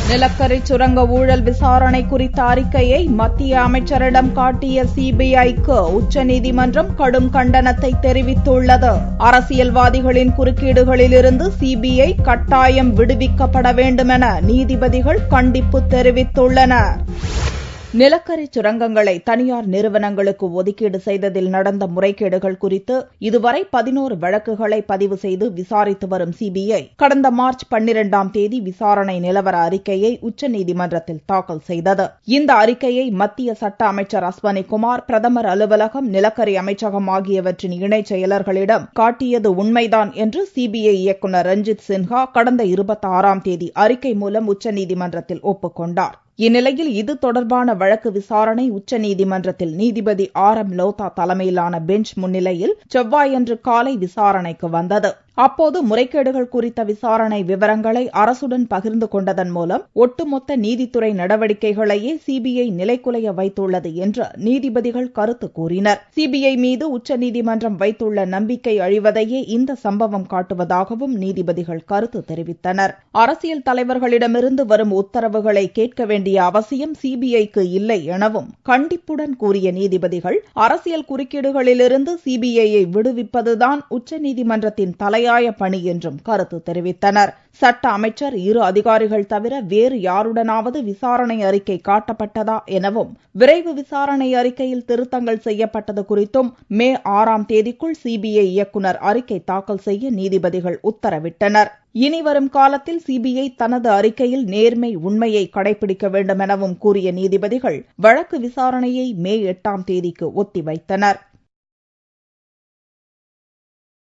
நிலக்கரி சுரங்க ஊழல் விசாரணை குறித்த அறிக்கையை மத்திய அமைச்சரிடம் காட்டிய சிபிஐக்கு உச்சநீதிமன்றம் கடும் கண்டனத்தை தெரிவித்துள்ளது. அரசியல்வாதிகளின் குறுக்கீடுகளிலிருந்து சிபிஐ கட்டாயம் விடுவிக்கப்பட வேண்டுமென நீதிபதிகள் கண்டிப்பு தெரிவித்துள்ளனர். நிலக்கரி சுரங்கங்களை தனியார் நிறுவனங்களுக்கு ஒதுக்கீடு செய்ததில் நடந்த முறைகேடுகள் குறித்து இதுவரை 11 வழக்குகளை பதிவு செய்து விசாரித்து வரும் சிபிஐ கடந்த மார்ச் 12ஆம் தேதி விசாரணை நிலவர அறிக்கையை உச்சநீதிமன்றத்தில் தாக்கல் செய்தது. இந்த அறிக்கையை மத்திய சட்ட அமைச்சர் அஸ்வனிகுமார், பிரதமர் அலுவலகம், நிலக்கரி அமைச்சகம் ஆகியவற்றின் இணைச் செயலர்களிடம் காட்டியது உண்மைதான் என்று சிபிஐ இயக்குநர் ரஞ்சித் சின்ஹா கடந்த 26ஆம் தேதி அறிக்கை மூலம் உச்சநீதிமன்றத்தில் ஒப்புக்கொண்டார். இந்நிலையில் இது தொடர்பான வழக்கு விசாரணை உச்சநீதிமன்றத்தில் நீதிபதி RM லோதா தலைமையிலான பெஞ்ச் முன்னிலையில் செவ்வாயன்று காலை விசாரணைக்கு வந்தது. அப்போது முறைகேடுகள் குறித்த விசாரணை விவரங்களை அரசுடன் பகிர்ந்து கொண்டதன் மூலம் ஒட்டுமொத்த நீதித்துறை நடவடிக்கைகளையே சிபிஐ நிலைகுலைய வைத்துள்ளது என்று நீதிபதிகள் கருத்து கூறினர். சிபிஐ மீது உச்சநீதிமன்றம் வைத்துள்ள நம்பிக்கை அழிவதையே இந்த சம்பவம் காட்டுவதாகவும் நீதிபதிகள் கருத்து தெரிவித்தனர். அரசியல் தலைவர்களிடமிருந்து வரும் உத்தரவுகளை கேட்க வேண்டிய அவசியம் சிபிஐக்கு இல்லை எனவும் கண்டிப்புடன் கூறிய நீதிபதிகள், அரசியல் குறுக்கீடுகளிலிருந்து சிபிஐயை விடுவிப்பதுதான் உச்சநீதிமன்றத்தின் தலையாய பணி என்றும் கருத்து தெரிவித்தனர். சட்ட அமைச்சர், 2 அதிகாரிகள் தவிர வேறு யாருடனாவது விசாரணை அறிக்கை காட்டப்பட்டதா எனவும், விரைவு விசாரணை அறிக்கையில் திருத்தங்கள் செய்யப்பட்டது குறித்தும் மே 6ஆம் தேதிக்குள் சிபிஐ இயக்குநர் அறிக்கை தாக்கல் செய்ய நீதிபதிகள் உத்தரவிட்டனர். இனிவரும் காலத்தில் சிபிஐ தனது அறிக்கையில் நேர்மை, உண்மையை கடைபிடிக்க வேண்டும் எனவும் கூறிய நீதிபதிகள் வழக்கு விசாரணையை மே 8ஆம் தேதிக்கு ஒத்திவைத்தனர்.